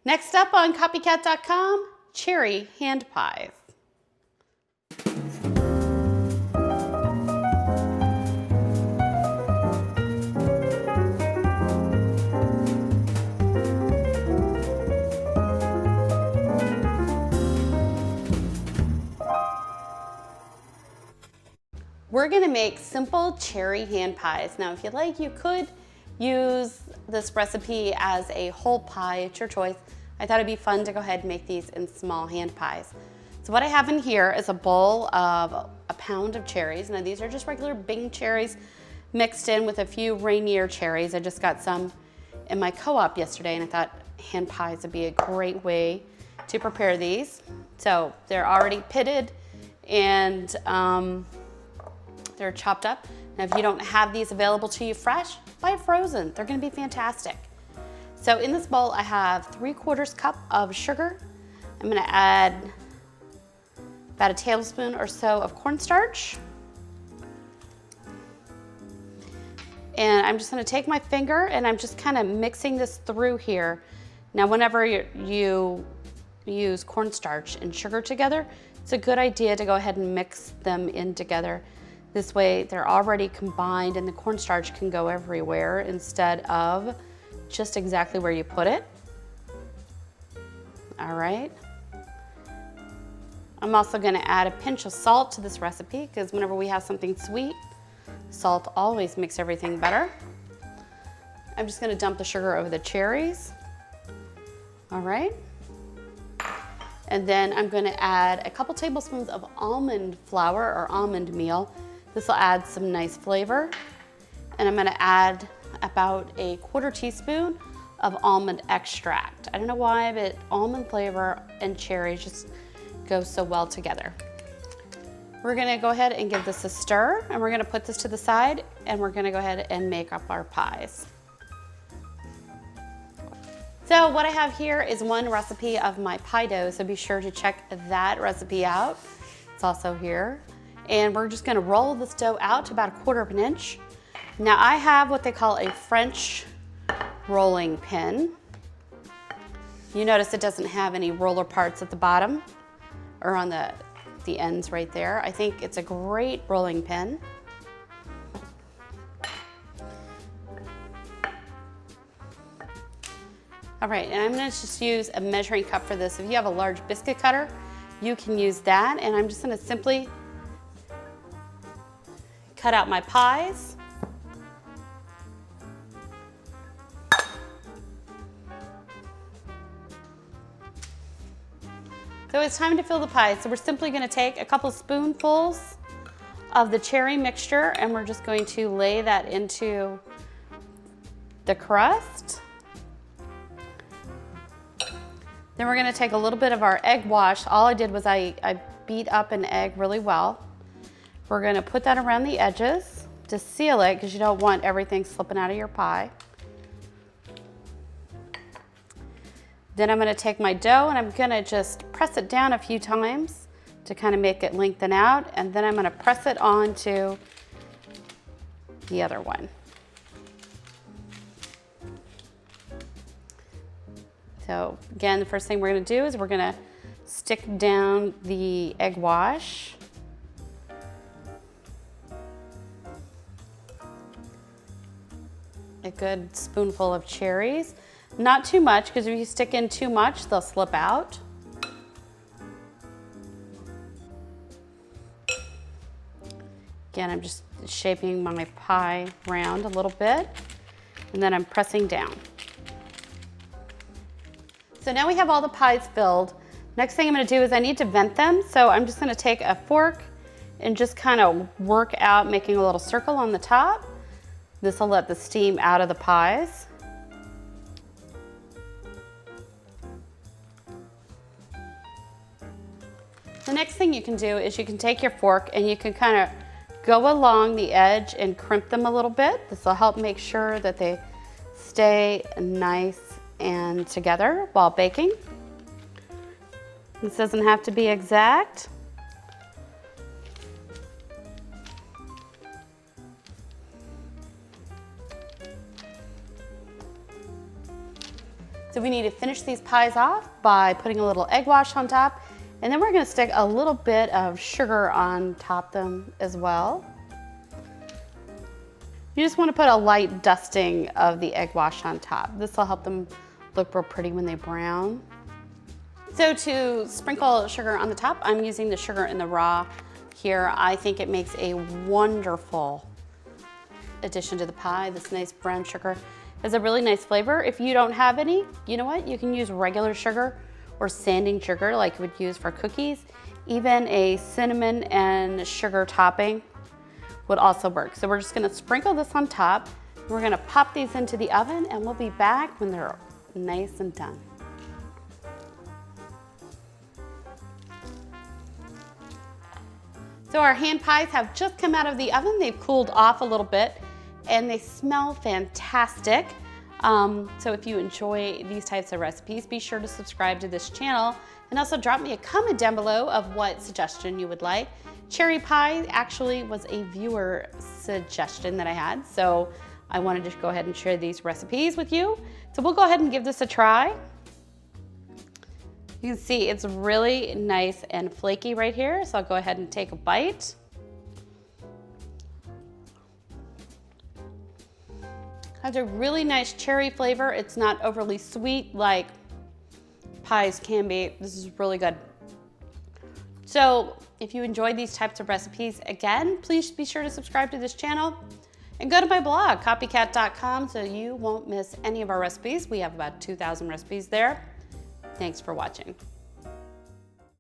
Next up on copycat.com, cherry hand pies. We're gonna make simple cherry hand pies. Now, if you like, you could use this recipe as a whole pie, it's your choice. I thought it'd be fun to go ahead and make these in small hand pies. So what I have in here is a bowl of a pound of cherries. Now these are just regular Bing cherries mixed in with a few Rainier cherries. I just got some in my co-op yesterday and I thought hand pies would be a great way to prepare these. So they're already pitted and they're chopped up. Now, if you don't have these available to you fresh, buy frozen. They're gonna be fantastic. So in this bowl, I have 3/4 cup of sugar. I'm gonna add about a tablespoon or so of cornstarch. And I'm just gonna take my finger and I'm just kind of mixing this through here. Now, whenever you use cornstarch and sugar together, it's a good idea to go ahead and mix them in together. This way they're already combined and the cornstarch can go everywhere instead of just exactly where you put it. All right. I'm also gonna add a pinch of salt to this recipe because whenever we have something sweet, salt always makes everything better. I'm just gonna dump the sugar over the cherries. All right. And then I'm gonna add a couple tablespoons of almond flour or almond meal. This will add some nice flavor. And I'm gonna add about a 1/4 teaspoon of almond extract. I don't know why, but almond flavor and cherries just go so well together. We're gonna go ahead and give this a stir and we're gonna put this to the side and we're gonna go ahead and make up our pies. So what I have here is one recipe of my pie dough, so be sure to check that recipe out. It's also here. And we're just gonna roll this dough out to about a 1/4 inch. Now I have what they call a French rolling pin. You notice it doesn't have any roller parts at the bottom or on the ends right there. I think it's a great rolling pin. All right, and I'm gonna just use a measuring cup for this. If you have a large biscuit cutter, you can use that. And I'm just gonna simply cut out my pies. So it's time to fill the pies. So we're simply gonna take a couple spoonfuls of the cherry mixture and we're just going to lay that into the crust. Then we're gonna take a little bit of our egg wash. All I did was I beat up an egg really well. We're gonna put that around the edges to seal it because you don't want everything slipping out of your pie. Then I'm gonna take my dough and I'm gonna just press it down a few times to kind of make it lengthen out. And then I'm gonna press it onto the other one. So again, the first thing we're gonna do is we're gonna stick down the egg wash. A good spoonful of cherries. Not too much, because if you stick in too much, they'll slip out. Again, I'm just shaping my pie round a little bit, and then I'm pressing down. So now we have all the pies filled. Next thing I'm gonna do is I need to vent them. So I'm just gonna take a fork and just kind of work out, making a little circle on the top. This will let the steam out of the pies. The next thing you can do is you can take your fork and you can kind of go along the edge and crimp them a little bit. This will help make sure that they stay nice and together while baking. This doesn't have to be exact. So we need to finish these pies off by putting a little egg wash on top, and then we're gonna stick a little bit of sugar on top them as well. You just wanna put a light dusting of the egg wash on top. This will help them look real pretty when they brown. So to sprinkle sugar on the top, I'm using the sugar in the raw here. I think it makes a wonderful addition to the pie. This nice brown sugar has a really nice flavor. If you don't have any, you know what? You can use regular sugar or sanding sugar like you would use for cookies. Even a cinnamon and sugar topping would also work. So we're just gonna sprinkle this on top. We're gonna pop these into the oven and we'll be back when they're nice and done. So our hand pies have just come out of the oven. They've cooled off a little bit and they smell fantastic. So if you enjoy these types of recipes, be sure to subscribe to this channel and also drop me a comment down below of what suggestion you would like. Cherry pie actually was a viewer suggestion that I had, so I wanted to go ahead and share these recipes with you. So we'll go ahead and give this a try. You can see it's really nice and flaky right here, so I'll go ahead and take a bite. Has a really nice cherry flavor. It's not overly sweet like pies can be. This is really good. So if you enjoyed these types of recipes, again, please be sure to subscribe to this channel and go to my blog, copycat.com, so you won't miss any of our recipes. We have about 2,000 recipes there. Thanks for watching.